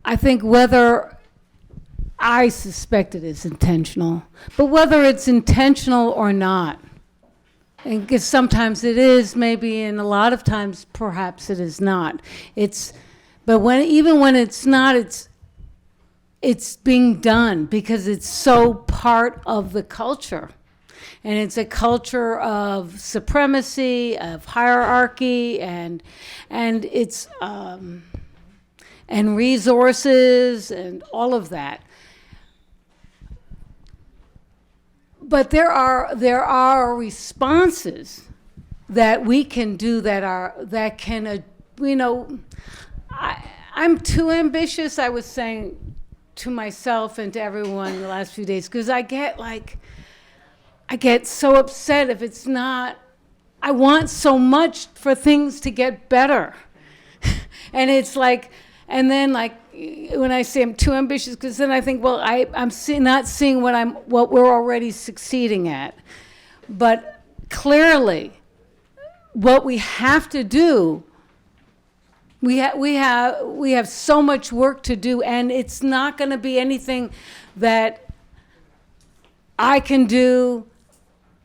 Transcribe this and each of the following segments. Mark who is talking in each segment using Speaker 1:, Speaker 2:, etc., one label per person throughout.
Speaker 1: I think I suspect it is intentional, but whether it's intentional or not, and because sometimes it is, maybe, and a lot of times perhaps it is not. But even when it's not, it's being done because it's so part of the culture. And it's a culture of supremacy, of hierarchy, and it's and resources and all of that. But there are responses that we can do that can I'm too ambitious, I was saying to myself and to everyone the last few days, because I get so upset if it's not. I want so much for things to get better. And it's like, and then like when I say I'm too ambitious, because then I think, well, I'm not seeing what we're already succeeding at. But clearly, what we have to do, we have so much work to do, and it's not going to be anything that I can do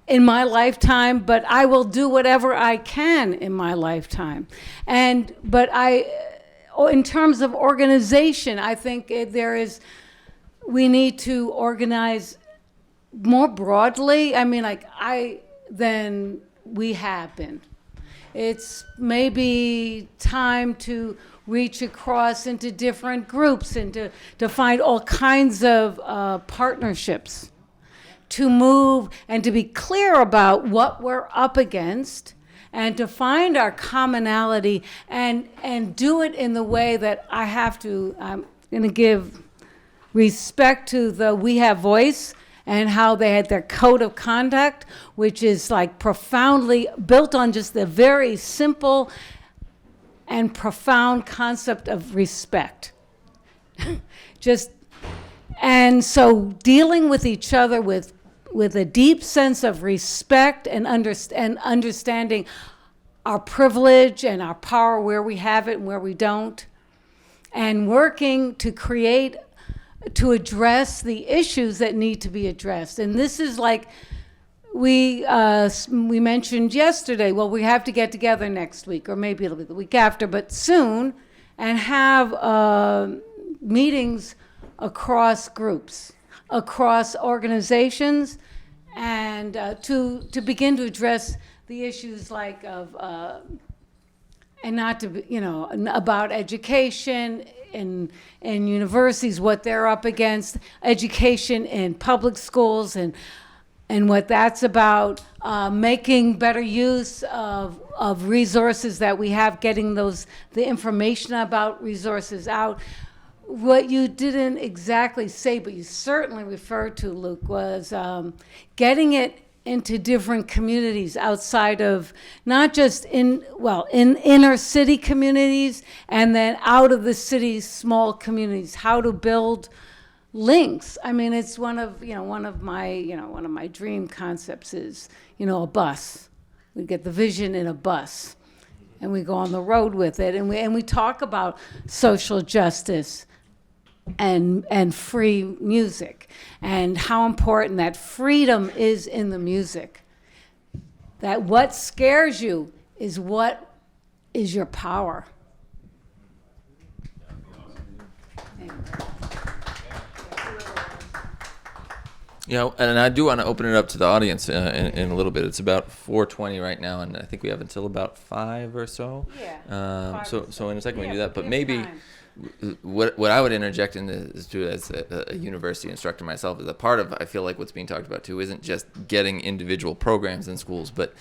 Speaker 1: in my lifetime, but I will do whatever I can in my lifetime. In terms of organization, I think we need to organize more broadly. Than we have been. It's maybe time to reach across into different groups and to find all kinds of partnerships, to move and to be clear about what we're up against, and to find our commonality and do it in the way that I'm going to give respect to the We Have Voice and how they had their code of conduct, which is like profoundly built on just the very simple and profound concept of respect. And so dealing with each other with a deep sense of respect and understanding our privilege and our power, where we have it and where we don't, and working to address the issues that need to be addressed. And this is like we mentioned yesterday, well, we have to get together next week, or maybe it'll be the week after, but soon, and have meetings across groups, across organizations, and to begin to address the issues like and not to about education in universities, what they're up against, education in public schools, and what that's about, making better use of resources that we have, getting the information about resources out. What you didn't exactly say, but you certainly referred to, Luke, was getting it into different communities outside of, not just in inner city communities, and then out of the city's small communities, how to build links. I mean, it's one of my dream concepts is, a bus. We get the vision in a bus, and we go on the road with it, and we talk about social justice and free music, and how important that freedom is in the music. That what scares you is what is your power.
Speaker 2: And I do want to open it up to the audience in a little bit. It's about 4:20 right now, and I think we have until about 5 or so.
Speaker 1: Yeah.
Speaker 2: So in a second we do that, but maybe what I would interject in this too, as a university instructor myself, is a part of, I feel like what's being talked about too isn't just getting individual programs in schools, but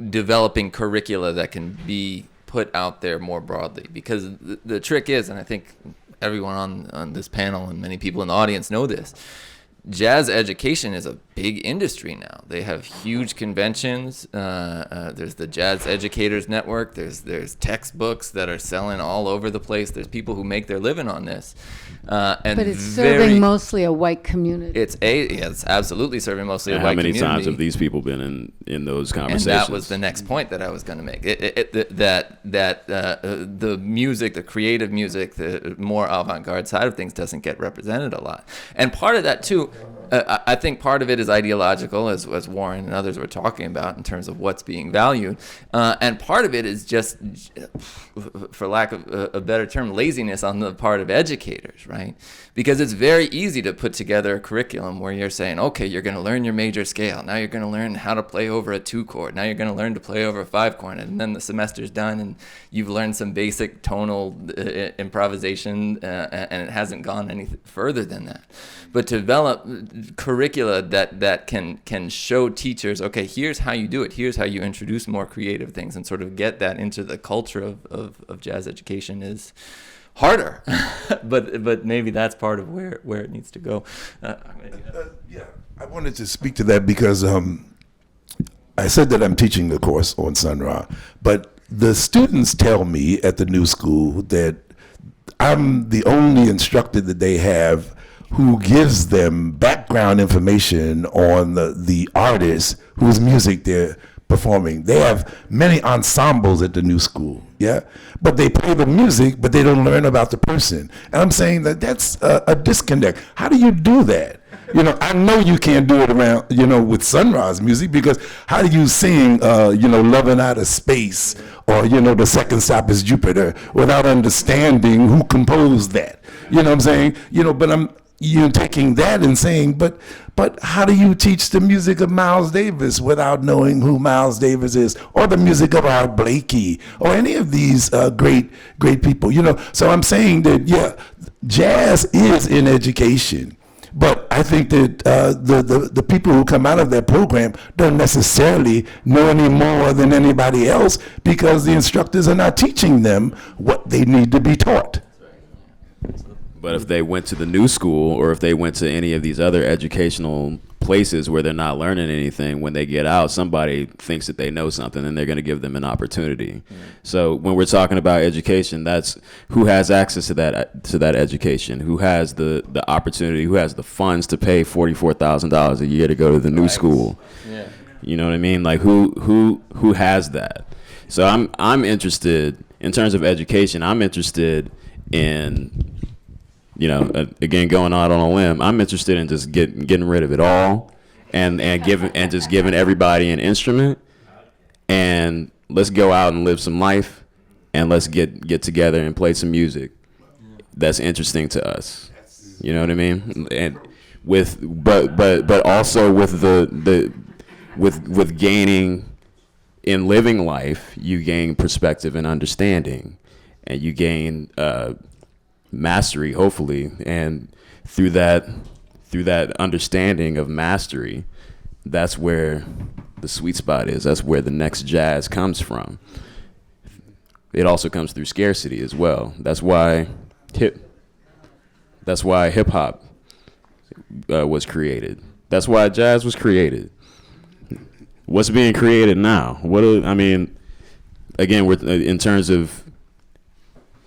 Speaker 2: developing curricula that can be put out there more broadly. Because the trick is, and I think everyone on this panel and many people in the audience know this, jazz education is a big industry now. They have huge conventions. There's the Jazz Educators Network. There's textbooks that are selling all over the place. There's people who make their living on this. And
Speaker 1: But it's serving mostly a white community.
Speaker 2: It's absolutely serving mostly a white community.
Speaker 3: How many times have these people been in those conversations?
Speaker 2: And that was the next point that I was going to make. The music, the creative music, the more avant-garde side of things doesn't get represented a lot. And part of that too, I think part of it is ideological, as Warren and others were talking about in terms of what's being valued. And part of it is just, for lack of a better term, laziness on the part of educators, right? Because it's very easy to put together a curriculum where you're saying, okay, you're going to learn your major scale. Now you're going to learn how to play over a 2-chord. Now you're going to learn to play over a 5-chord. And then the semester's done and you've learned some basic tonal improvisation, and it hasn't gone any further than that. But to develop curricula that can show teachers, okay, here's how you do it. Here's how you introduce more creative things and sort of get that into the culture of jazz education is harder. but maybe that's part of where it needs to go.
Speaker 4: Yeah, I wanted to speak to that because I said that I'm teaching the course on Sun Ra, but the students tell me at the new school that I'm the only instructor that they have who gives them background information on the artist whose music they're performing. They have many ensembles at the new school, yeah? But they play the music, but they don't learn about the person. And I'm saying that that's a disconnect. How do you do that? I know you can't do it around, with Sun Ra's music, because how do you sing, Loving Out of Space, or, The Second Stop is Jupiter, without understanding who composed that? You know what I'm saying? But I'm taking that and saying, but how do you teach the music of Miles Davis without knowing who Miles Davis is, or the music of Art Blakey, or any of these great people? So I'm saying that, yeah, jazz is in education. But I think that the people who come out of that program don't necessarily know any more than anybody else, because the instructors are not teaching them what they need to be taught.
Speaker 3: But if they went to the new school, or if they went to any of these other educational places where they're not learning anything, when they get out, somebody thinks that they know something and they're going to give them an opportunity. So when we're talking about education, that's who has access to that education, who has the opportunity, who has the funds to pay $44,000 a year to go to the new school. Yeah. You know what I mean? Like who has that? So I'm interested in terms of education. I'm interested in, again, going out on a limb, I'm interested in just getting rid of it all, and just giving everybody an instrument, and let's go out and live some life, and let's get together and play some music that's interesting to us. You know what I mean? And but also with with gaining in living life, you gain perspective and understanding, and you gain mastery, hopefully, and through that understanding of mastery, that's where the sweet spot is. That's where the next jazz comes from. It also comes through scarcity as well. That's why hip hop was created. That's why jazz was created. What's being created now? Again, we're in terms of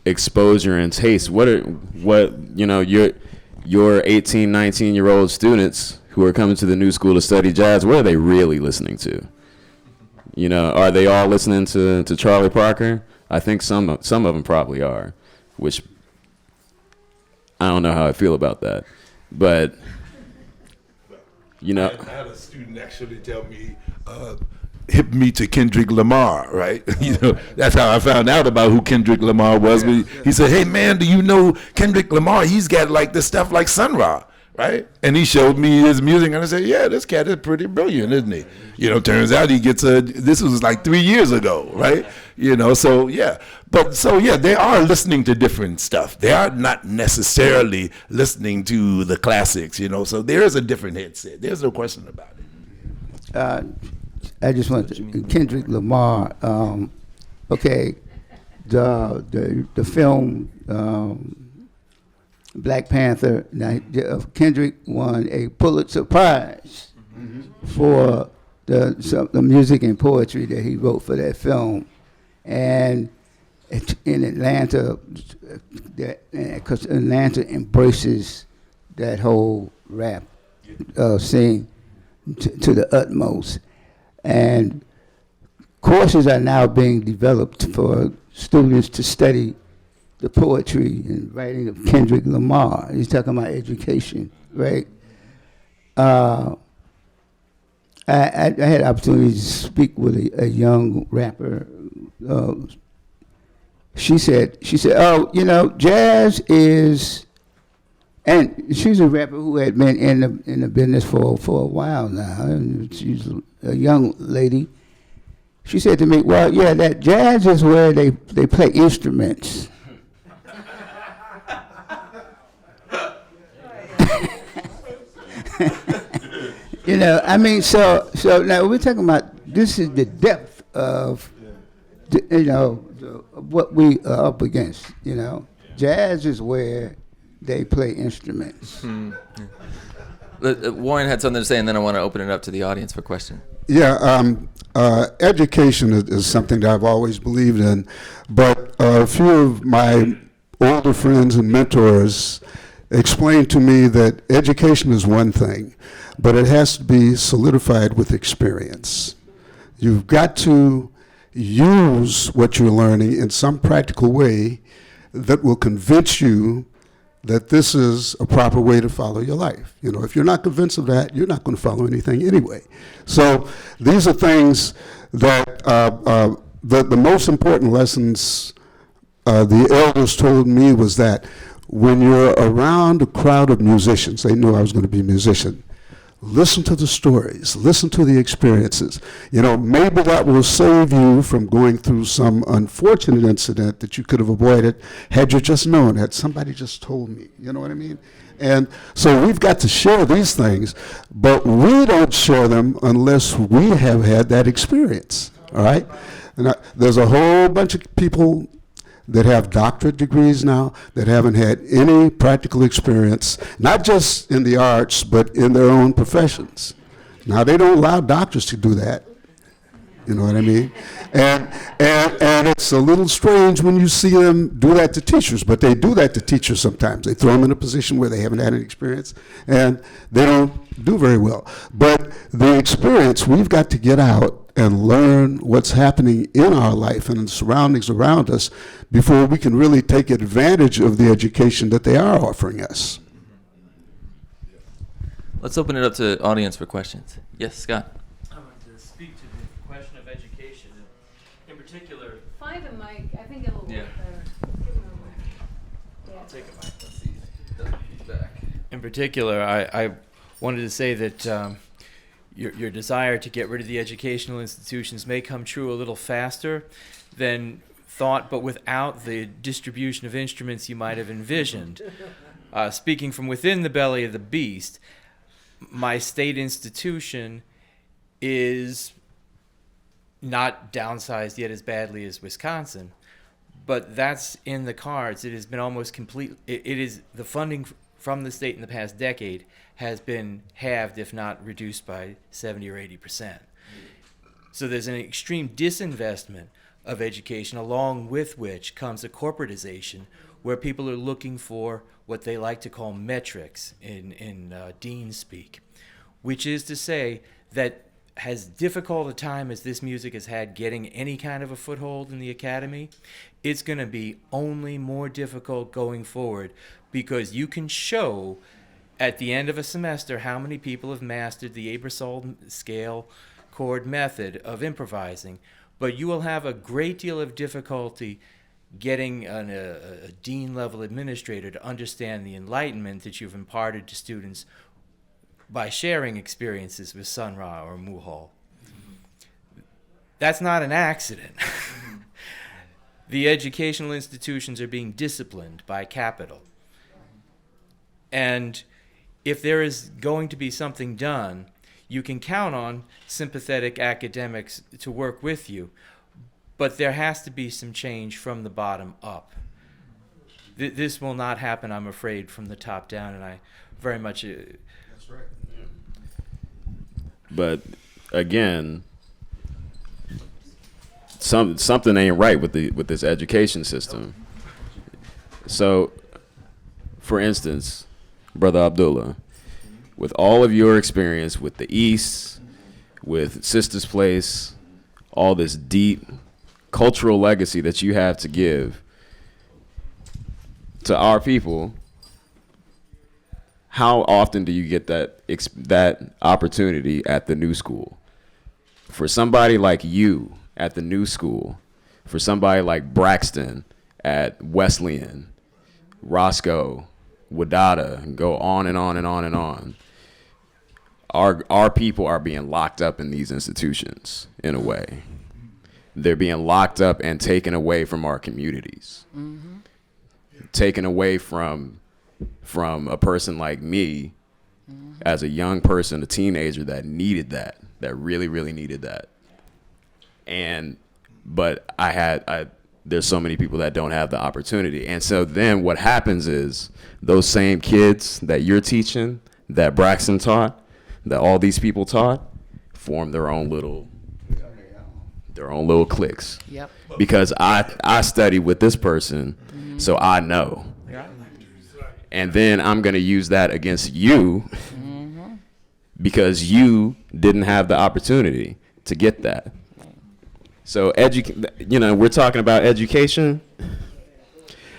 Speaker 3: exposure and taste. Your 18, 19-year-old students who are coming to the new school to study jazz, what are they really listening to? Are they all listening to Charlie Parker? I think some of them probably are, which I don't know how I feel about that. But I
Speaker 4: had a student actually tell me, hip me to Kendrick Lamar, right? That's how I found out about who Kendrick Lamar was. But he said, "Hey man, do you know Kendrick Lamar? He's got like this stuff like Sun Ra, right?" And he showed me his music, and I said, "Yeah, this cat is pretty brilliant, isn't he?" Turns out he gets this was like 3 years ago, right? So yeah. But so yeah, they are listening to different stuff. They are not necessarily listening to the classics, So there is a different headset. There's no question about it.
Speaker 5: I just want to, Kendrick Lamar. Okay, the film Black Panther. Now, Kendrick won a Pulitzer Prize for the music and poetry that he wrote for that film. And in Atlanta, because Atlanta embraces that whole rap scene to the utmost. And courses are now being developed for students to study the poetry and writing of Kendrick Lamar. He's talking about education, right? I had the opportunity to speak with a young rapper. She said, oh, you know, jazz is, and she's a rapper who had been in the business for a while now. And she's a young lady. She said to me, well, yeah, that jazz is where they play instruments. You know, I mean, so now we're talking about, this is the depth of, you know, what we are up against, you know. Jazz is where they play instruments.
Speaker 2: Warren had something to say, and then I want to open it up to the audience for questions.
Speaker 6: Yeah, education is something that I've always believed in, but a few of my older friends and mentors explained to me that education is one thing, but it has to be solidified with experience. You've got to use what you're learning in some practical way that will convince you that this is a proper way to follow your life. You know, if you're not convinced of that, you're not going to follow anything anyway. So these are things that the most important lessons the elders told me was that when you're around a crowd of musicians, they knew I was going to be a musician, listen to the stories, listen to the experiences. You know, maybe that will save you from going through some unfortunate incident that you could have avoided had you just known, had somebody just told me. You know what I mean? And so we've got to share these things, but we don't share them unless we have had that experience, all right? And there's a whole bunch of people that have doctorate degrees now that haven't had any practical experience, not just in the arts, but in their own professions. Now, they don't allow doctors to do that. You know what I mean? And it's a little strange when you see them do that to teachers, but they do that to teachers sometimes. They throw them in a position where they haven't had any experience, and they don't do very well. But the experience, we've got to get out and learn what's happening in our life and the surroundings around us before we can really take advantage of the education that they are offering us.
Speaker 2: Let's open it up to audience for questions. Yes, Scott.
Speaker 7: I wanted to speak to the question of education, in particular.
Speaker 1: Find a mic. I think it'll work
Speaker 2: Yeah.
Speaker 1: better. Give him a mic.
Speaker 7: I'll take a mic.
Speaker 2: Let's see. Feedback.
Speaker 7: In particular, I wanted to say that your desire to get rid of the educational institutions may come true a little faster than thought, but without the distribution of instruments you might have envisioned. Speaking from within the belly of the beast, my state institution is not downsized yet as badly as Wisconsin, but that's in the cards. It has been almost complete. It is the funding from the state in the past decade has been halved, if not reduced by 70 or 80%. So there's an extreme disinvestment of education, along with which comes a corporatization where people are looking for what they like to call metrics in dean speak, which is to say that as difficult a time as this music has had getting any kind of a foothold in the academy, it's going to be only more difficult going forward, because you can show at the end of a semester how many people have mastered the Aebersold scale chord method of improvising, but you will have a great deal of difficulty getting a dean level administrator to understand the enlightenment that you've imparted to students by sharing experiences with Sun Ra or Muhal. That's not an accident. The educational institutions are being disciplined by capital. And if there is going to be something done, you can count on sympathetic academics to work with you, but there has to be some change from the bottom up. This will not happen, I'm afraid, from the top down, and I very much...
Speaker 6: That's right.
Speaker 3: But again, something ain't right with this education system. So, for instance, Brother Abdullah, with all of your experience with the East, with Sister's Place, all this deep cultural legacy that you have to give to our people, how often do you get that opportunity at the new school? For somebody like you at the new school, for somebody like Braxton at Wesleyan, Roscoe, Wadata, and go on and on and on and on. Our people are being locked up in these institutions in a way. They're being locked up and taken away from our communities. Mm-hmm. Taken away from a person like me, mm-hmm. as a young person, a teenager that needed that really, really needed that. But there's so many people that don't have the opportunity. And so then what happens is those same kids that you're teaching, that Braxton taught, that all these people taught, form their own little cliques. Yep. Because I study with this person, mm-hmm. so I know. Yeah. And then I'm going to use that against you, mm-hmm. because you didn't have the opportunity to get that. So we're talking about education.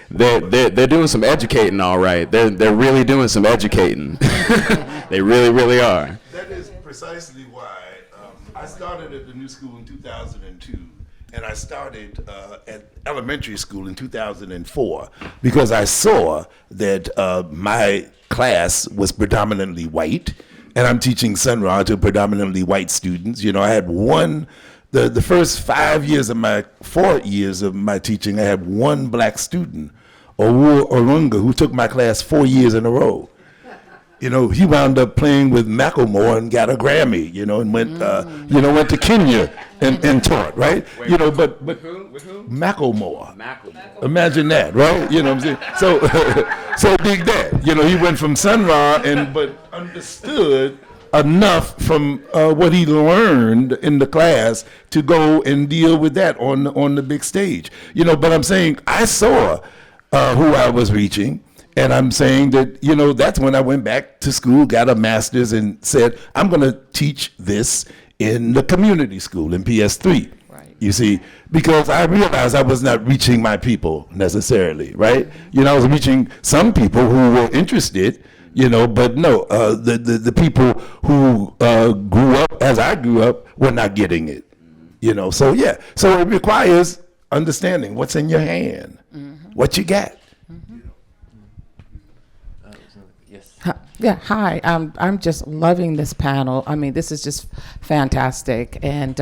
Speaker 3: They're doing some educating, all right. They're really doing some educating. They really, really are.
Speaker 4: That is precisely why I started at the new school in 2002, and I started at elementary school in 2004 because I saw that my class was predominantly white, and I'm teaching Sun Ra to predominantly white students. I had the first 4 years of my teaching, I had one black student, Owu Orunga, who took my class 4 years in a row. He wound up playing with Macklemore and got a Grammy, and went to Kenya and taught, right? But with who? Macklemore. Imagine that, right? You know what I'm saying? So big that. He went from Sun Ra but understood enough from what he learned in the class to go and deal with that on the big stage. But I'm saying I saw who I was reaching, and I'm saying that, that's when I went back to school, got a master's, and said, I'm going to teach this in the community school in PS3. Right. You see, because I realized I was not reaching my people necessarily, right? I was reaching some people who were interested, but no, the people who grew up as I grew up were not getting it, So yeah, so it requires understanding what's in your hand, mm-hmm. what you got.
Speaker 8: Mm-hmm. Yes. Yeah. Hi. I'm just loving this panel. I mean, this is just fantastic, and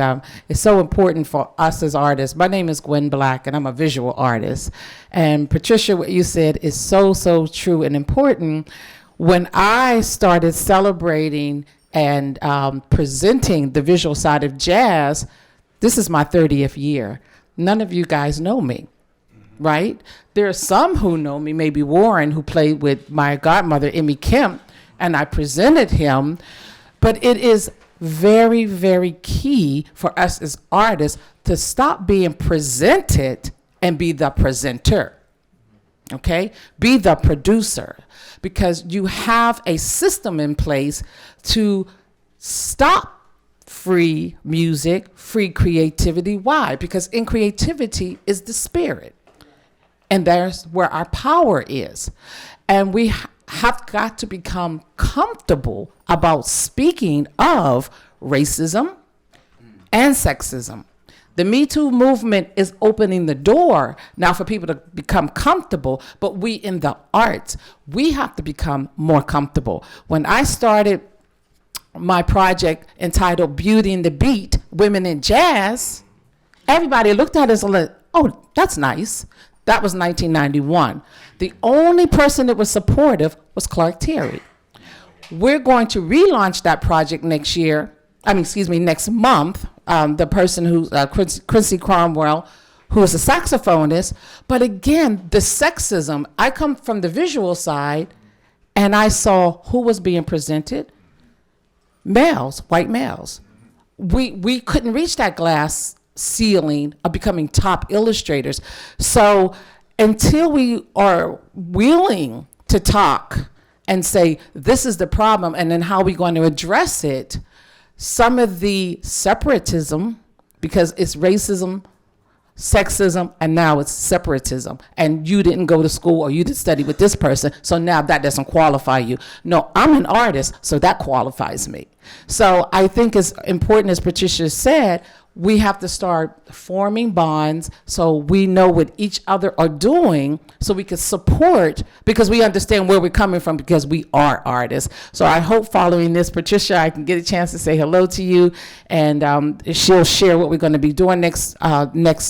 Speaker 8: it's so important for us as artists. My name is Gwen Black, and I'm a visual artist. And Patricia, what you said is so true and important. When I started celebrating and presenting the visual side of jazz, this is my 30th year. None of you guys know me, right? There are some who know me, maybe Warren, who played with my godmother, Emmy Kemp, and I presented him. But it is very, very key for us as artists to stop being presented and be the presenter, okay? Be the producer. Because you have a system in place to stop free music, free creativity. Why? Because in creativity is the spirit. And there's where our power is. And we have got to become comfortable about speaking of racism and sexism. The Me Too movement is opening the door now for people to become comfortable, but we in the arts, we have to become more comfortable. When I started my project entitled Beauty and the Beat, Women in Jazz, everybody looked at us like, oh, that's nice. That was 1991. The only person that was supportive was Clark Terry. We're going to relaunch that project next month. The person who's Quincy Cromwell, who is a saxophonist. But again, the sexism, I come from the visual side, and I saw who was being presented, males, white males. We couldn't reach that glass ceiling of becoming top illustrators. So until we are willing to talk and say, this is the problem, and then how we're going to address it, some of the separatism, because it's racism, sexism, and now it's separatism, and you didn't go to school or you didn't study with this person, so now that doesn't qualify you. No, I'm an artist, so that qualifies me. So I think it's important, as Patricia said, we have to start forming bonds so we know what each other are doing, so we can support, because we understand where we're coming from, because we are artists. So I hope following this, Patricia, I can get a chance to say hello to you, and she'll share what we're going to be doing next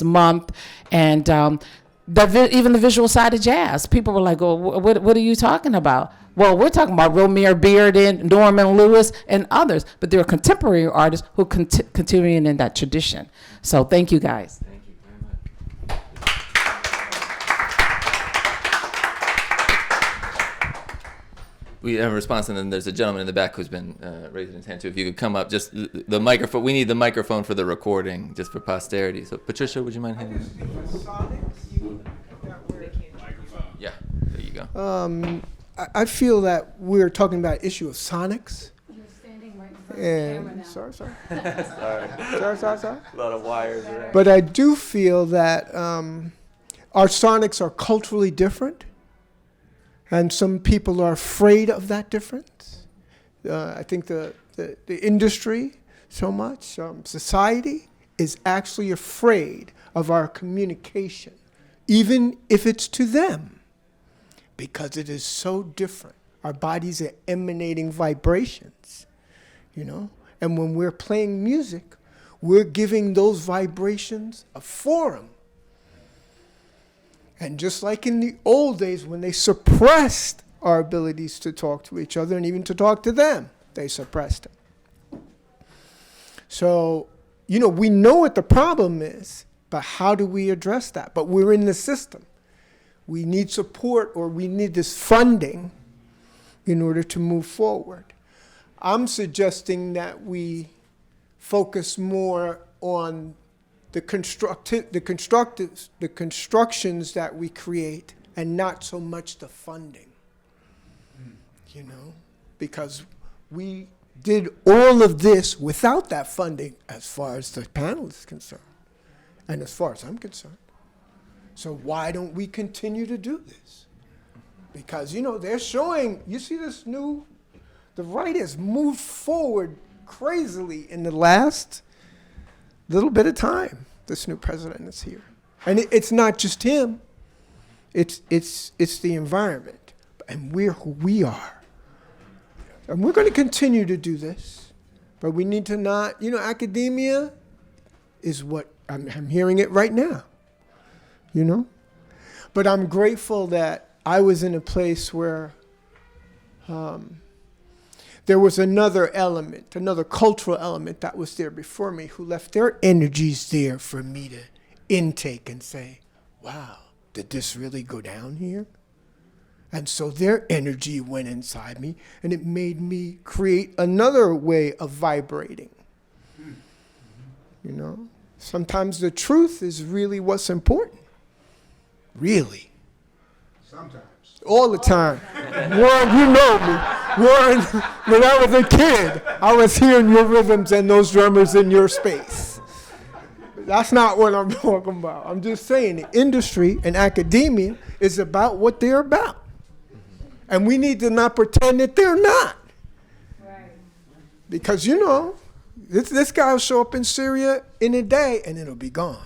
Speaker 8: month. And even the visual side of jazz. People were like, oh, what are you talking about? Well, we're talking about Romare Bearden, Norman Lewis, and others, but there are contemporary artists who continuing in that tradition. So thank you, guys.
Speaker 2: Thank you very much. We have a response, and then there's a gentleman in the back who's been raising his hand too. If you could come up, just the microphone. We need the microphone for the recording, just for posterity. So, Patricia, would you mind handing? Yeah, there you go.
Speaker 9: I feel that we're talking about an issue of sonics.
Speaker 1: You're standing right in front of the camera now.
Speaker 9: Sorry.
Speaker 2: A lot of wires around.
Speaker 9: But I do feel that our sonics are culturally different, and some people are afraid of that difference. I think the industry so much, society is actually afraid of our communication, even if it's to them, because it is so different. Our bodies are emanating vibrations, you know? And when we're playing music, we're giving those vibrations a forum. And just like in the old days when they suppressed our abilities to talk to each other and even to talk to them, they suppressed it. So, you know, we know what the problem is, but how do we address that? But we're in the system. We need support, or we need this funding in order to move forward. I'm suggesting that we focus more on the constructions that we create, and not so much the funding. You know, because we did all of this without that funding, as far as the panel is concerned, and as far as I'm concerned. So why don't we continue to do this? Because, you know, they're showing, you see this the right has moved forward crazily in the last little bit of time. This new president is here. And it's not just him. It's the environment. And we're who we are. And we're going to continue to do this. But we need to not, you know, academia is what, I'm hearing it right now. You know? But I'm grateful that I was in a place where there was another element, another cultural element that was there before me, who left their energies there for me to intake and say, wow, did this really go down here? And so their energy went inside me, and it made me create another way of vibrating. You know? Sometimes the truth is really what's important. Really.
Speaker 6: Sometimes.
Speaker 9: All the time. Warren, you know me. Warren, when I was a kid, I was hearing your rhythms and those drummers in your space. That's not what I'm talking about. I'm just saying the industry and academia is about what they're about. And we need to not pretend that they're not.
Speaker 1: Right.
Speaker 9: Because, you know, this guy will show up in Syria in a day and it'll be gone.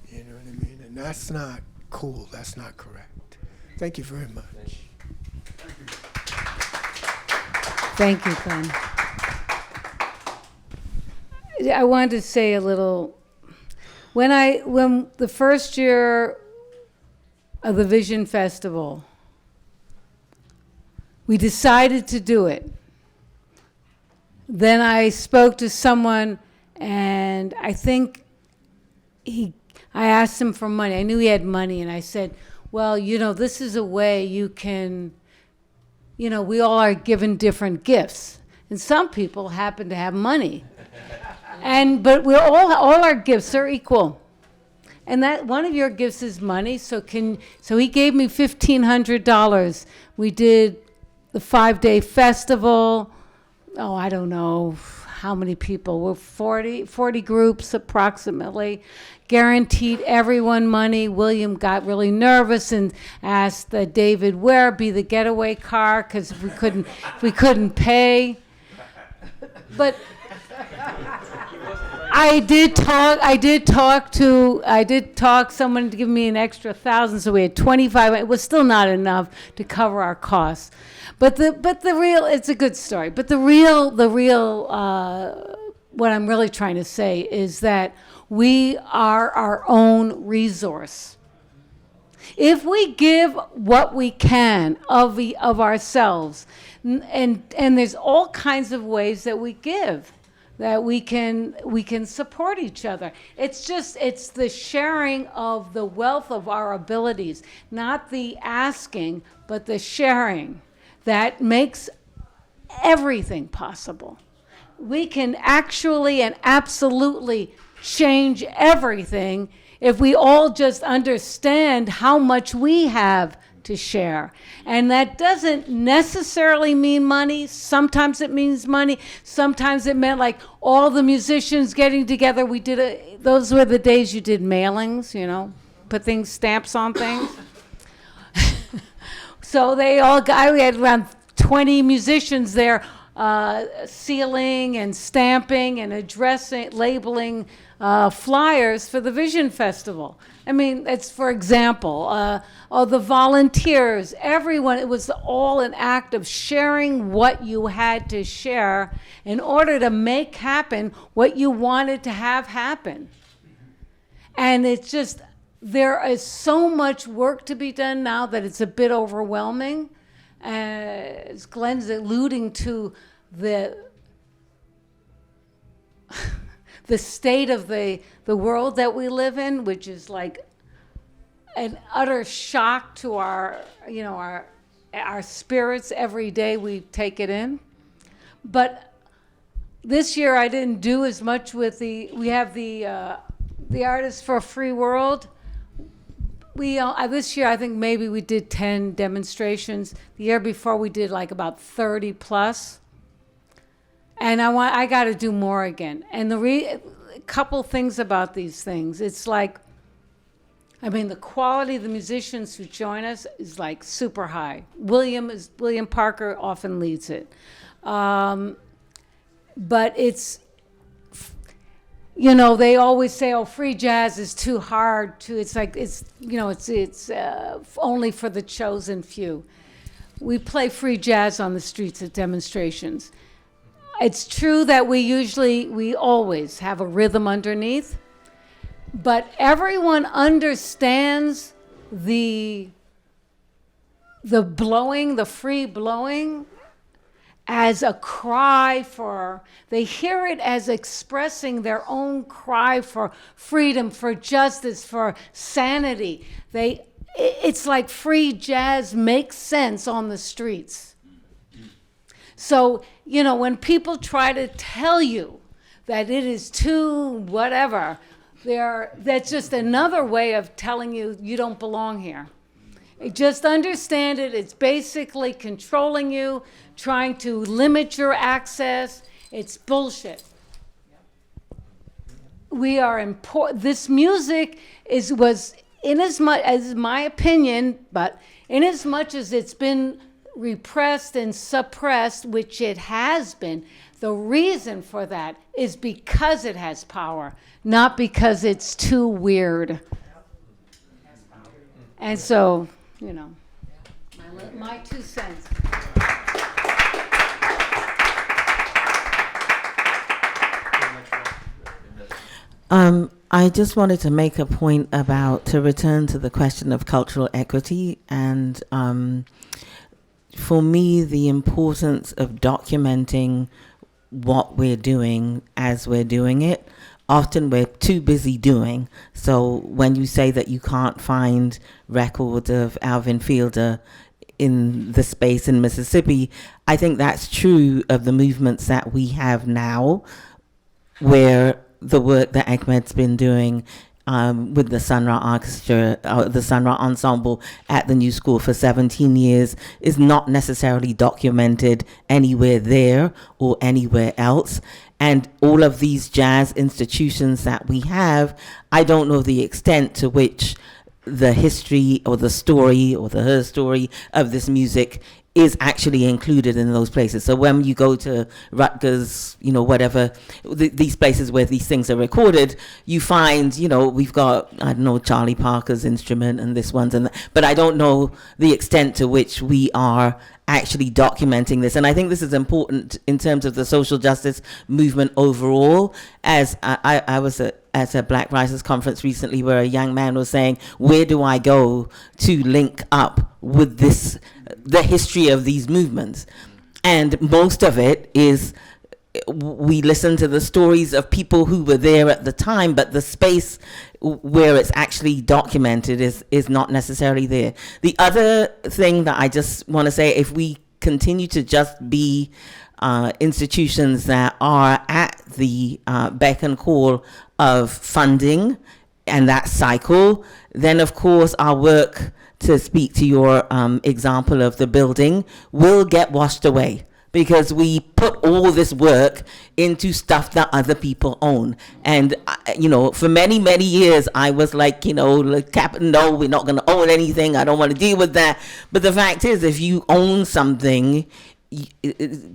Speaker 9: You know what I mean? And that's not cool. That's not correct. Thank you very much.
Speaker 1: Thank you, Glenn. I wanted to say a little. When the first year of the Vision Festival, we decided to do it. Then I spoke to someone, and I think I asked him for money. I knew he had money, and I said, well, you know, this is a way you can, you know, we all are given different gifts. and some people happen to have money. But we're all our gifts are equal. And that one of your gifts is money, so he gave me $1,500. We did the 5-day festival. Oh, I don't know how many people. We're 40 groups approximately. Guaranteed everyone money. William got really nervous and asked David where be the getaway car because we couldn't pay. But I did talk someone to give me an extra 1,000, so we had 25. It was still not enough to cover our costs. But the real, it's a good story. But the real, what I'm really trying to say is that we are our own resource. If we give what we can of ourselves, and there's all kinds of ways that we give, that we can support each other. It's the sharing of the wealth of our abilities, not the asking, but the sharing that makes everything possible. We can actually and absolutely change everything if we all just understand how much we have to share. And that doesn't necessarily mean money. Sometimes it means money. Sometimes it meant like all the musicians getting together. Those were the days you did mailings, put stamps on things. So we had around 20 musicians there, sealing and stamping and addressing, labeling flyers for the Vision Festival. I mean, it's for example, the volunteers, everyone, it was all an act of sharing what you had to share in order to make happen what you wanted to have happen. And it's just, there is so much work to be done now that it's a bit overwhelming. As Glenn's alluding to the state of the world that we live in, which is like an utter shock to our spirits every day we take it in. But this year I didn't do as much with we have the Artists for a Free World. This year I think maybe we did 10 demonstrations. The year before we did like about 30 plus. And I got to do more again. And a couple things about these things. It's like, the quality of the musicians who join us is like super high. William Parker often leads it. But it's, they always say, oh, free jazz is too hard it's only for the chosen few. We play free jazz on the streets at demonstrations. It's true that we always have a rhythm underneath, but everyone understands the blowing, the free blowing, as a cry they hear it as expressing their own cry for freedom, for justice, for sanity. It's like free jazz makes sense on the streets. So, when people try to tell you that it is too whatever, that's just another way of telling you you don't belong here. Just understand it. It's basically controlling you, trying to limit your access. It's bullshit. We are important. This music was, inasmuch as my opinion, but inasmuch as it's been repressed and suppressed, which it has been, the reason for that is because it has power, not because it's too weird. And so, my 2 cents.
Speaker 10: I just wanted to make a point to return to the question of cultural equity, and for me, the importance of documenting what we're doing as we're doing it. Often we're too busy doing. So when you say that you can't find records of Alvin Fielder in the space in Mississippi. I think that's true of the movements that we have now, where the work that Ahmed's been doing with the Sunra Orchestra, the Sunra Ensemble at the New School for 17 years is not necessarily documented anywhere there or anywhere else. And all of these jazz institutions that we have, I don't know the extent to which the history or the story or the her story of this music is actually included in those places. So when you go to Rutgers, whatever, these places where these things are recorded, you find, we've got, I don't know, Charlie Parker's instrument and this one's, but I don't know the extent to which we are actually documenting this. And I think this is important in terms of the social justice movement overall. As I was at a Black Writers Conference recently where a young man was saying, where do I go to link up with the history of these movements? And most of it is, we listen to the stories of people who were there at the time, but the space where it's actually documented is not necessarily there. The other thing that I just want to say, if we continue to just be institutions that are at the beck and call of funding and that cycle, then of course our work, to speak to your example of the building, will get washed away, because we put all this work into stuff that other people own. And, for many, many years, I was like, no, we're not going to own anything. I don't want to deal with that. But the fact is, if you own something,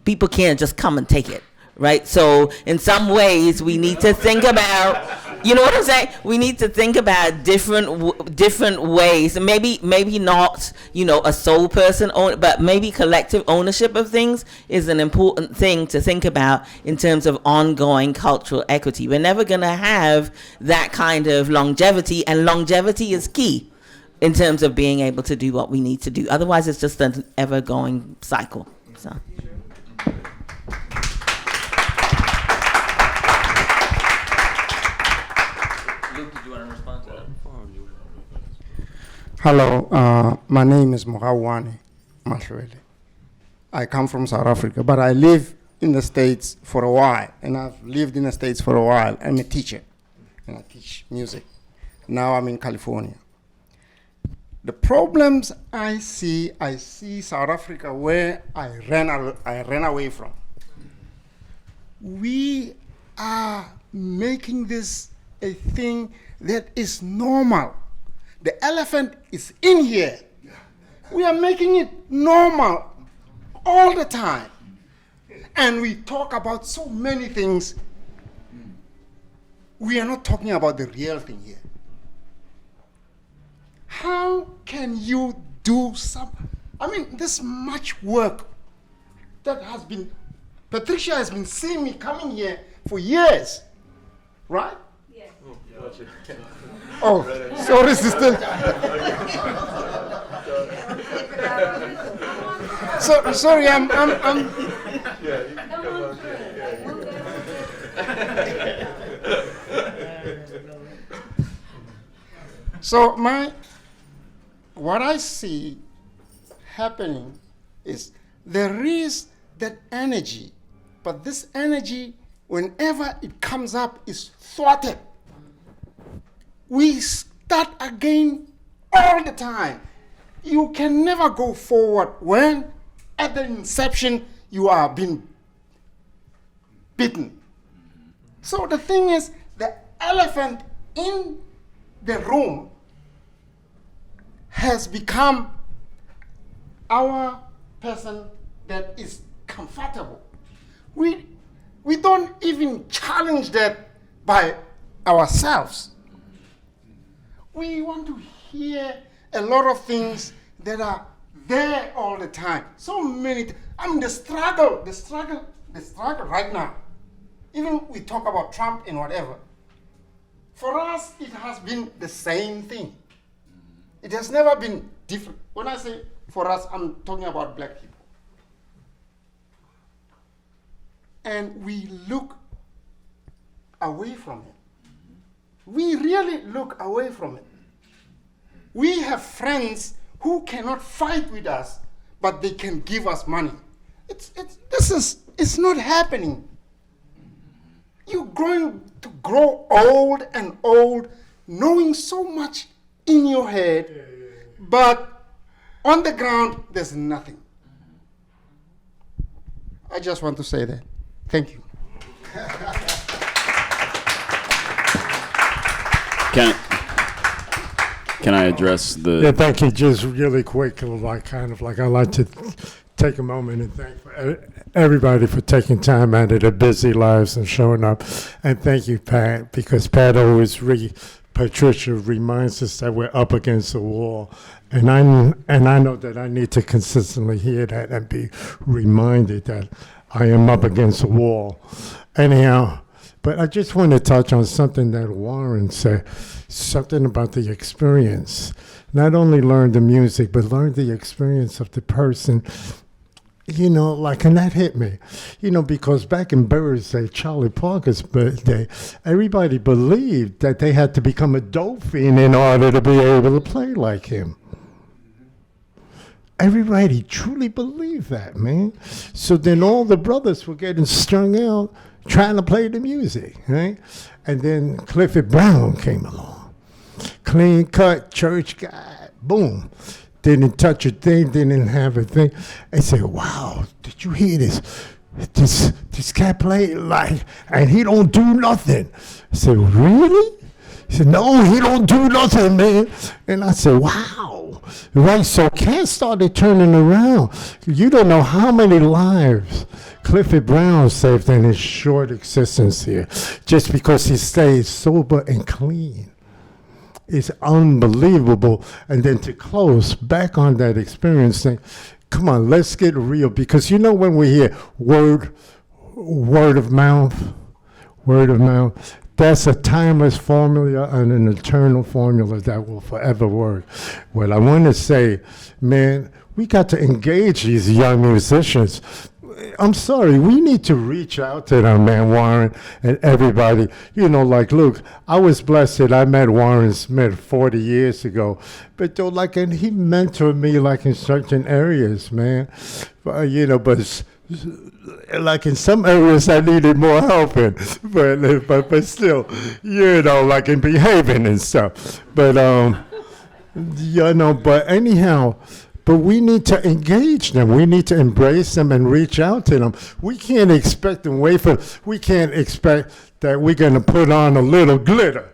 Speaker 10: people can't just come and take it, right? So in some ways, we need to think about, you know what I'm saying? We need to think about different ways. Maybe not, a sole person own, but maybe collective ownership of things is an important thing to think about in terms of ongoing cultural equity. We're never going to have that kind of longevity, and longevity is key in terms of being able to do what we need to do. Otherwise, it's just an ever-going cycle. So.
Speaker 11: Hello, my name is Muhawani Mashrele. I come from South Africa, but I live in the States for a while, and I've lived in the States for a while. I'm a teacher, and I teach music. Now I'm in California. The problems I see South Africa where I ran away from. We are making this a thing that is normal. The elephant is in here. We are making it normal all the time. And we talk about so many things. We are not talking about the real thing here. How can you do this much work that has been, Patricia has been seeing me coming here for years, right? Yes. Oh, sorry, sister. Sorry, I'm. So what I see happening is there is that energy, but this energy, whenever it comes up, is thwarted. We start again all the time. You can never go forward when at the inception you are being bitten. So the thing is, the elephant in the room has become our person that is comfortable. We don't even challenge that by ourselves. We want to hear a lot of things that are there all the time. So many, the struggle right now. Even we talk about Trump and whatever. For us, it has been the same thing. It has never been different. When I say for us, I'm talking about black people. And we look away from it. We really look away from it. We have friends who cannot fight with us but they can give us money. It's not happening. You're going to grow old and old, knowing so much in your head, but on the ground, there's nothing. I just want to say that. Thank you.
Speaker 3: Can I address the?
Speaker 12: Yeah, thank you. Just really quick, I'd like to take a moment and thank everybody for taking time out of their busy lives and showing up. And thank you, Pat, because Pat always Patricia reminds us that we're up against a wall. And I know that I need to consistently hear that and be reminded that I am up against a wall. Anyhow, but I just want to touch on something that Warren said, something about the experience. Not only learn the music, but learn the experience of the person. And that hit me, because back in Burr's day, Charlie Parker's birthday, everybody believed that they had to become a dope fiend in order to be able to play like him. Everybody truly believed that, man. So then all the brothers were getting strung out trying to play the music, right? And then Clifford Brown came along. Clean cut, church guy, boom. Didn't touch a thing, didn't have a thing. I said, wow, did you hear this? This cat play like, and he don't do nothing. I said, really? He said, no, he don't do nothing, man. And I said, wow. Right, so Cat started turning around. You don't know how many lives Clifford Brown saved in his short existence here, just because he stayed sober and clean. It's unbelievable. And then to close back on that experience thing, come on, let's get real. Because when we hear word of mouth, that's a timeless formula and an eternal formula that will forever work. What I want to say, man, we got to engage these young musicians. I'm sorry, we need to reach out to them, man, Warren, and everybody. Like Luke, I was blessed that I met Warren Smith 40 years ago. But and he mentored me, in certain areas, man. But in some areas I needed more help in, but still, in behaving and stuff. But but anyhow. But we need to engage them. We need to embrace them and reach out to them. We can't expect and we can't expect that we're going to put on a little glitter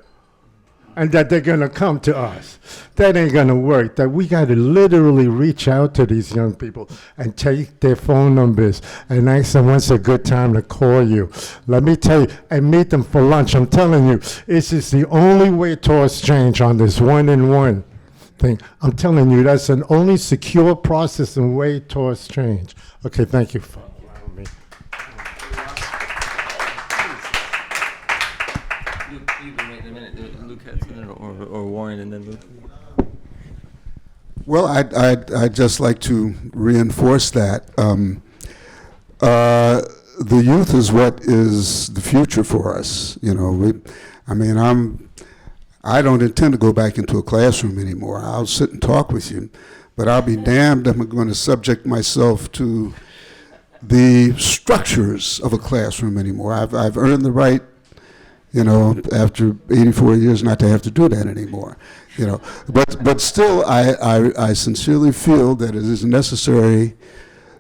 Speaker 12: and that they're going to come to us. That ain't going to work. That we got to literally reach out to these young people and take their phone numbers and ask them when's a good time to call you. Let me tell you, and meet them for lunch. I'm telling you, it's just the only way towards change on this one-on-one thing. I'm telling you, that's an only secure process and way towards change. Okay, thank you for allowing me.
Speaker 2: You've been waiting a minute. Luke has a minute, or Warren, and then Luke.
Speaker 6: Well, I'd just like to reinforce that. The youth is what is the future for us. I don't intend to go back into a classroom anymore. I'll sit and talk with you, but I'll be damned if I'm going to subject myself to the structures of a classroom anymore. I've earned the right, after 84 years, not to have to do that anymore. But still, I sincerely feel that it is necessary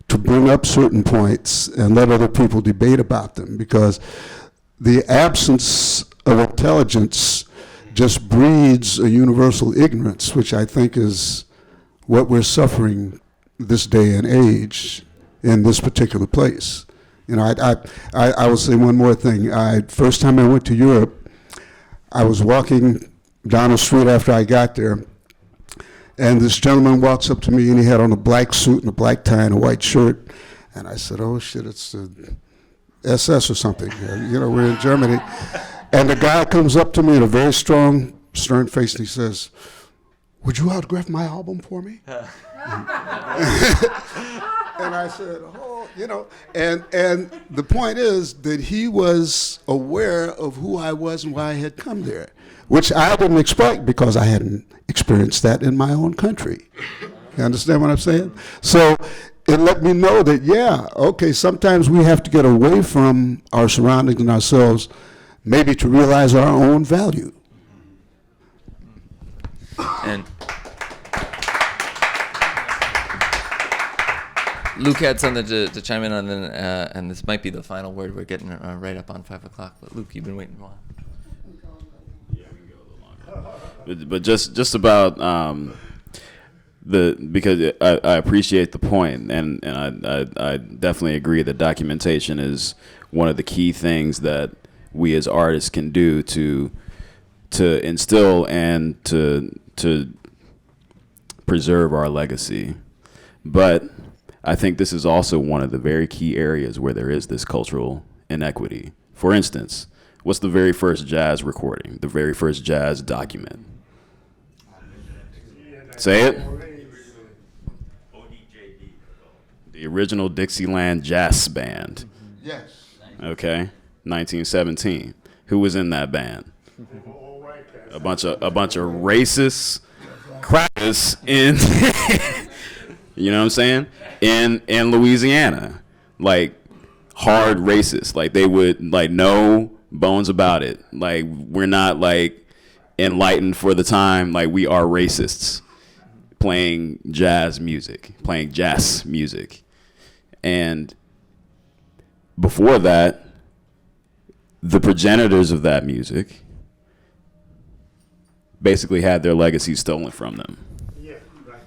Speaker 6: to bring up certain points and let other people debate about them, because the absence of intelligence just breeds a universal ignorance, which I think is what we're suffering this day and age in this particular place. I will say one more thing. First time I went to Europe, I was walking down the street after I got there, and this gentleman walks up to me, and he had on a black suit and a black tie and a white shirt, and I said, oh shit, it's the SS or something. We're in Germany. And the guy comes up to me in a very strong, stern face, and he says, would you autograph my album for me? And I said, and the point is that he was aware of who I was and why I had come there, which I didn't expect because I hadn't experienced that in my own country. You understand what I'm saying? So it let me know that, yeah, okay, sometimes we have to get away from our surroundings and ourselves, maybe to realize our own value.
Speaker 2: And Luke had something to chime in on, and this might be the final word. We're getting right up on 5 o'clock. But Luke, you've been waiting a while.
Speaker 3: Yeah, we can go a little longer. But just about because I appreciate the point, and I definitely agree that documentation is one of the key things that we as artists can do to instill and to preserve our legacy. But I think this is also one of the very key areas where there is this cultural inequity. For instance, what's the very first jazz recording, the very first jazz document? Say it. The original Dixieland Jazz Band.
Speaker 11: Yes.
Speaker 3: Okay, 1917. Who was in that band? A bunch of racist crackers in, you know what I'm saying? In Louisiana, like hard racist. Like they would, like, no bones about it. Like, we're not like enlightened for the time. Like, we are racists playing jazz music. And before that, the progenitors of that music basically had their legacy stolen from them.
Speaker 12: Yeah, right.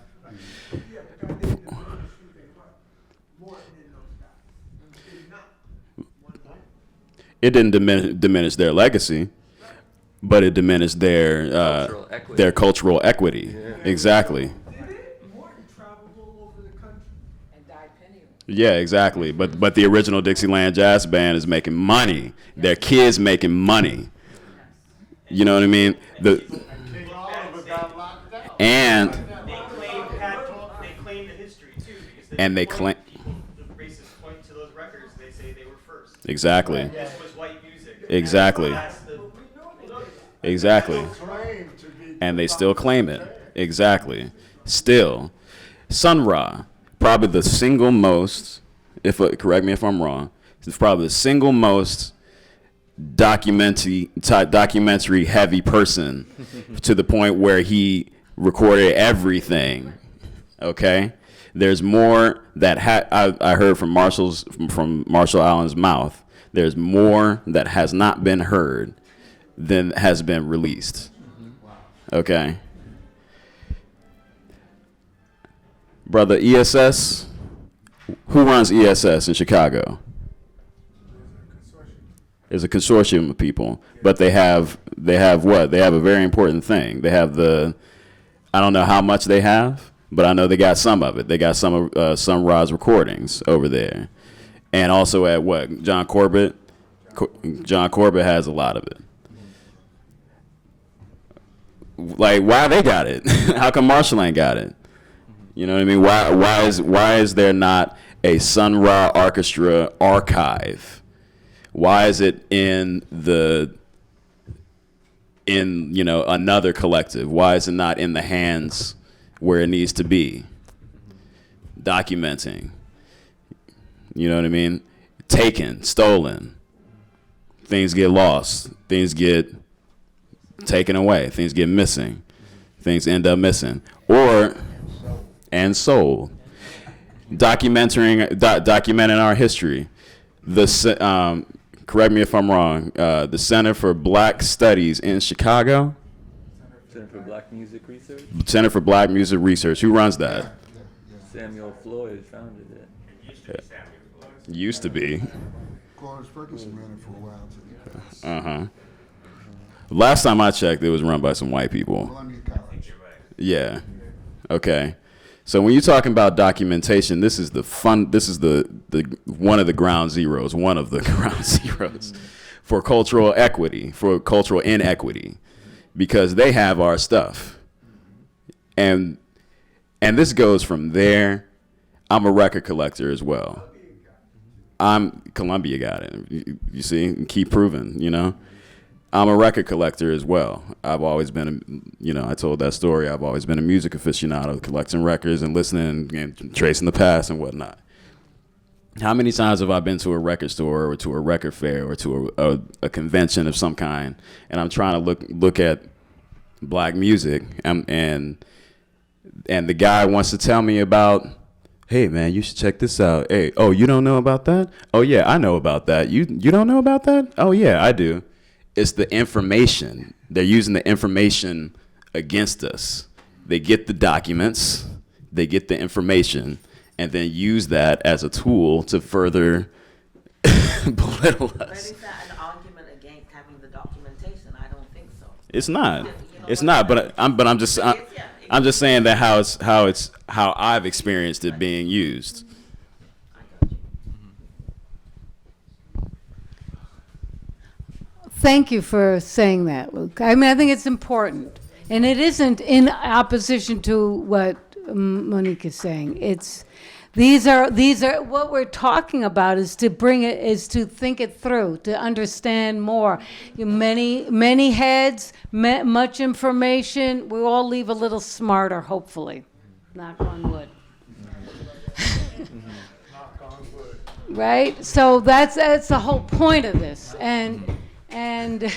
Speaker 3: It didn't diminish their legacy, but it diminished their cultural equity. Yeah. Exactly. Yeah, exactly. But the original Dixieland Jazz Band is making money. Their kids making money. You know what I mean? And
Speaker 13: claim the history too, because
Speaker 3: they claim
Speaker 13: the racists point to those records. They say they were first.
Speaker 3: Exactly.
Speaker 13: This was white music.
Speaker 3: Exactly. Exactly. And they still claim it. Exactly. Still, Sun Ra, probably the single most, correct me if I'm wrong, it's probably the single most documentary heavy person to the point where he recorded everything. Okay, there's more that I heard from Marshall Allen's mouth. There's more that has not been heard than has been released. Okay, brother, ESS. Who runs ESS in Chicago? It's a consortium of people, but they have what? They have a very important thing. They have I don't know how much they have, but I know they got some of it. They got some of Sun Ra's recordings over there, and also at what? John Corbett. John Corbett has a lot of it. Like, why they got it? How come Marshall ain't got it? You know what I mean? Why is there not a Sun Ra Orchestra archive? Why is it in another collective? Why is it not in the hands where it needs to be? Documenting. You know what I mean? Taken, stolen. Things get lost. Things get taken away. Things get missing. Things end up missing. And sold. Documenting our history. Correct me if I'm wrong. The Center for Black Studies in Chicago.
Speaker 2: Center for Black Music Research.
Speaker 3: Center for Black Music Research. Who runs that?
Speaker 2: Samuel Floyd founded it.
Speaker 3: Used to be.
Speaker 11: Clarence Ferguson ran it for a while too.
Speaker 3: Last time I checked, it was run by some white people.
Speaker 11: Columbia College.
Speaker 3: Yeah. Okay. So when you're talking about documentation, this is the one of the ground zeros for cultural equity, for cultural inequity, because they have our stuff. And this goes from there. I'm a record collector as well. Columbia got it. You see, and keep proving, you know. I'm a record collector as well. I've always been, I told that story. I've always been a music aficionado, collecting records and listening and tracing the past and whatnot. How many times have I been to a record store or to a record fair or to a convention of some kind, and I'm trying to look at black music, and the guy wants to tell me about, hey man, you should check this out. Hey, oh, you don't know about that? Oh yeah, I know about that. You don't know about that? Oh yeah, I do. It's the information. They're using the information against us. They get the documents, they get the information, and then use that as a tool to further belittle us.
Speaker 10: But is that an argument against having the documentation? I don't think so.
Speaker 3: It's not. It's not. But I'm just saying that how I've experienced it being used.
Speaker 1: Thank you for saying that, Luke. I mean, I think it's important, and it isn't in opposition to what Monique is saying. These are what we're talking about is to think it through, to understand more. Many heads, much information. We all leave a little smarter, hopefully. Knock on wood.
Speaker 12: Knock on wood.
Speaker 1: Right? So that's the whole point of this, and but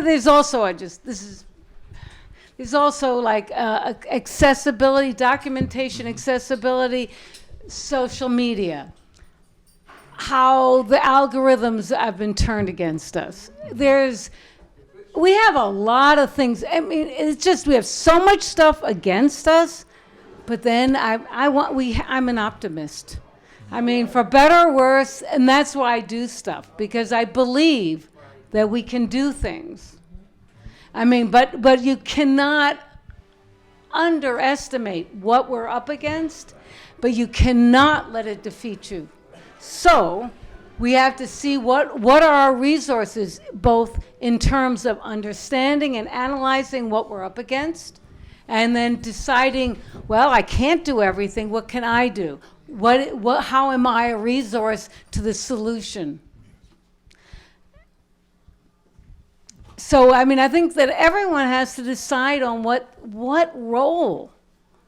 Speaker 1: there's also there's also like accessibility, documentation, accessibility, social media, how the algorithms have been turned against us. We have a lot of things. I mean, it's just we have so much stuff against us, but then I'm an optimist. I mean, for better or worse, and that's why I do stuff, because I believe that we can do things. I mean, but you cannot underestimate what we're up against, but you cannot let it defeat you. So we have to see what are our resources, both in terms of understanding and analyzing what we're up against, and then deciding, well, I can't do everything. What can I do? How am I a resource to the solution? So, I mean, I think that everyone has to decide on what role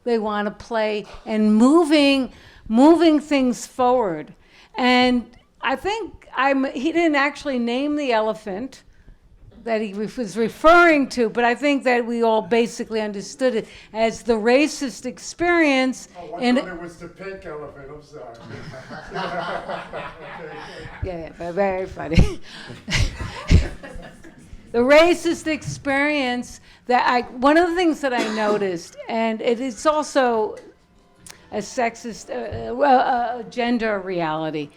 Speaker 1: they want to play in moving things forward. And I think he didn't actually name the elephant that he was referring to, but I think that we all basically understood it as the racist experience.
Speaker 12: Oh, I thought it was the pink elephant. I'm sorry.
Speaker 1: Yeah, very funny. The racist experience one of the things that I noticed, and it is also a sexist, gender reality.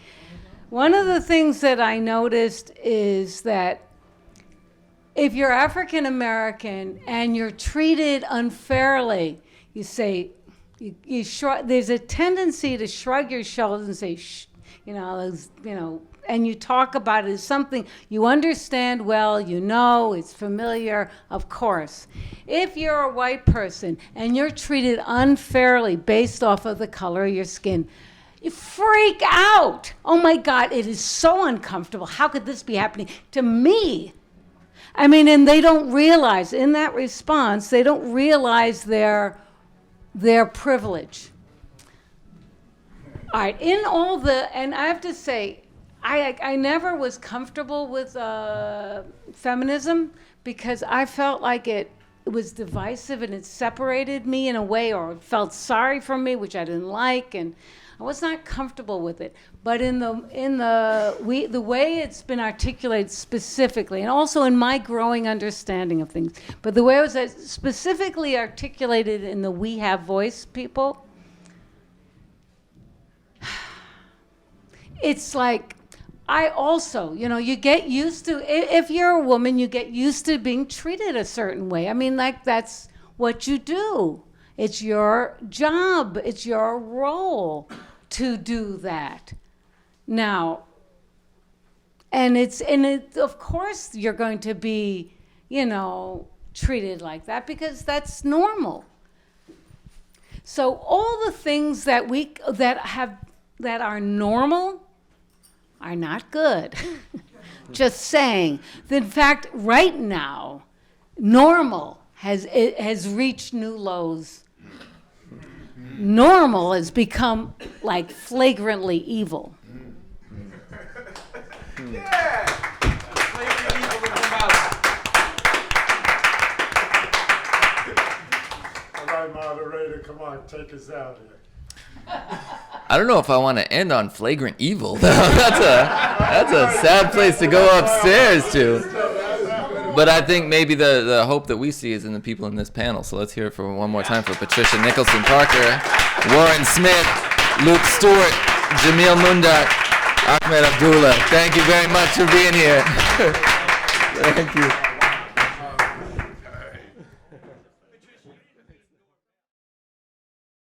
Speaker 1: One of the things that I noticed is that if you're African American and you're treated unfairly, you say, you shrug, there's a tendency to shrug your shoulders and say, shh, and you talk about it as something you understand well, it's familiar, of course. If you're a white person and you're treated unfairly based off of the color of your skin, you freak out. Oh my God, it is so uncomfortable. How could this be happening to me? I mean, and they don't realize, in that response, they don't realize their privilege. All right, and I have to say, I never was comfortable with feminism because I felt like it was divisive and it separated me in a way, or felt sorry for me, which I didn't like, and I was not comfortable with it. But the way it's been articulated specifically, and also in my growing understanding of things, but the way it was specifically articulated in the We Have Voice people, it's like, I also, you get used to, if you're a woman, you get used to being treated a certain way. I mean, like, that's what you do. It's your job. It's your role to do that. Now, and of course you're going to be, treated like that because that's normal. So all the things that are normal, are not good. Just saying. In fact, right now, normal has reached new lows. Normal has become like flagrantly evil.
Speaker 12: All right, moderator, come on, take us out here.
Speaker 2: I don't know if I want to end on flagrant evil. That's a sad place to go upstairs to. But I think maybe the hope that we see is in the people in this panel. So let's hear it for one more time for Patricia, Nicholson, Parker, Warren Smith, Luke Stewart, Jemeel Moondoc, Ahmed Abdullah. Thank you very much for being here. Thank you.